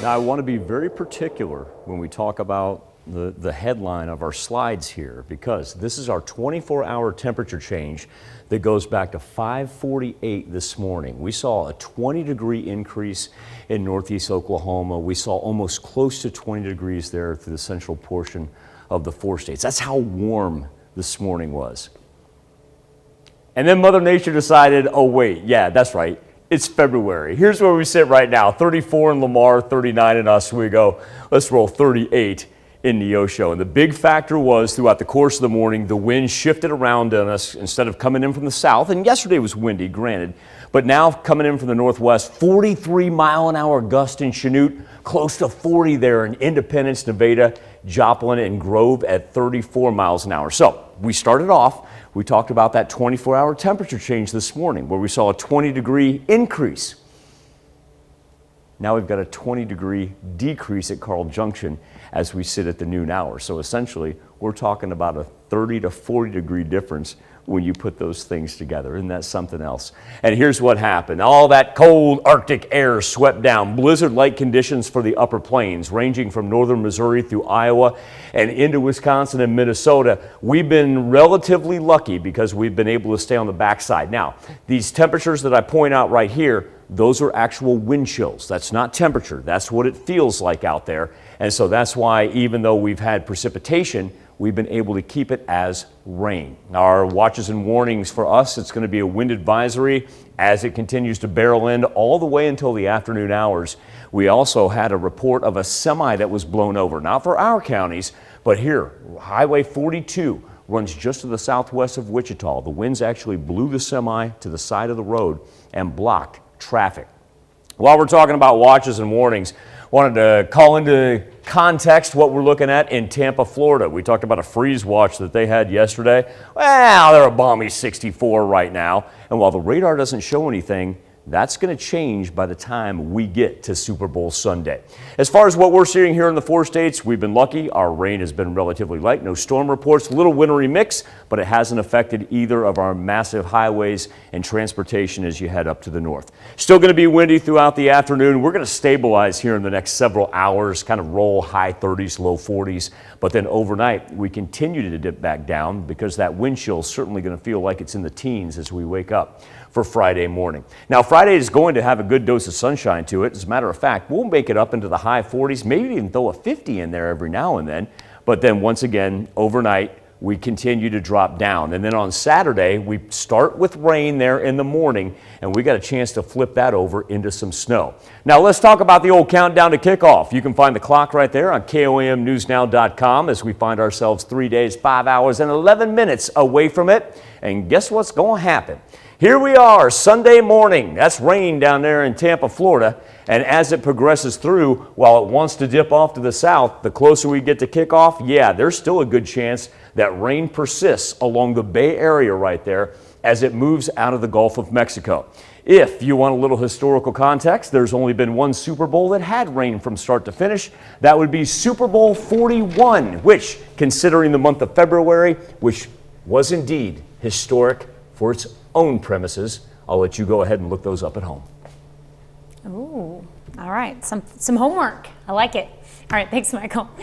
Now, I want to be very particular when we talk about the headline of our slides here, because this is our 24-hour temperature change that goes back to 5:48 this morning. We saw a 20-degree increase in northeast Oklahoma. We saw almost close to 20 degrees there through the central portion of the 4 states. That's how warm this morning was. And then Mother Nature decided, oh wait, yeah, that's right, it's February. Here's where we sit right now, 34 in Lamar, 39 in Oswego. Let's roll 38 in Neosho. And the big factor was throughout the course of the morning, the wind shifted around on us instead of coming in from the south. And yesterday was windy, granted, but now coming in from the northwest, 43-mile-an-hour gust in Chanute, close to 40 there in Independence, Nevada, Joplin, and Grove at 34 miles an hour. So we started off, we talked about that 24-hour temperature change this morning where we saw a 20-degree increase. Now we've got a 20-degree decrease at Carl Junction as we sit at the noon hour. So essentially, we're talking about a 30 to 40 degree difference when you put those things together. Isn't that something else? And here's what happened. All that cold Arctic air swept down. Blizzard-like conditions for the upper plains, ranging from northern Missouri through Iowa and into Wisconsin and Minnesota. We've been relatively lucky because we've been able to stay on the backside. Now, these temperatures that I point out right here, those are actual wind chills. That's not temperature. That's what it feels like out there. And so that's why, even though we've had precipitation, we've been able to keep it as rain. Our watches and warnings for us, it's going to be a wind advisory as it continues to barrel in all the way until the afternoon hours. We also had a report of a semi that was blown over, not for our counties, but here, Highway 42 runs just to the southwest of Wichita. The winds actually blew the semi to the side of the road and blocked traffic. While we're talking about watches and warnings, wanted to call into context what we're looking at in Tampa, Florida. We talked about a freeze watch that they had yesterday. Well, they're a balmy 64 right now. And while the radar doesn't show anything, that's going to change by the time we get to Super Bowl Sunday. As far as what we're seeing here in the 4 states, we've been lucky. Our rain has been relatively light. No storm reports, little wintry mix, but it hasn't affected either of our massive highways and transportation as you head up to the north. Still going to be windy throughout the afternoon. We're going to stabilize here in the next several hours, kind of roll high 30s, low 40s. But then overnight, we continue to dip back down because that wind chill is certainly going to feel like it's in the teens as we wake up for Friday morning. Now, Friday is going to have a good dose of sunshine to it. As a matter of fact, we'll make it up into the high 40s, maybe even throw a 50 in there every now and then. But then once again, overnight, we continue to drop down. And then on Saturday, we start with rain there in the morning, and we got a chance to flip that over into some snow. Now, let's talk about the old countdown to kickoff. You can find the clock right there on KOAMNewsNow.com as we find ourselves 3 days, 5 hours, and 11 minutes away from it. And guess what's going to happen? Here we are, Sunday morning. That's rain down there in Tampa, Florida. And as it progresses through, while it wants to dip off to the south, the closer we get to kickoff, yeah, there's still a good chance that rain persists along the Bay Area right there as it moves out of the Gulf of Mexico. If you want a little historical context, there's only been one Super Bowl that had rain from start to finish. That would be Super Bowl 41, which, considering the month of February, which was indeed historic for its own premises. I'll let you go ahead and look those up at home. Ooh, all right, some homework. I like it. All right, thanks, Michael.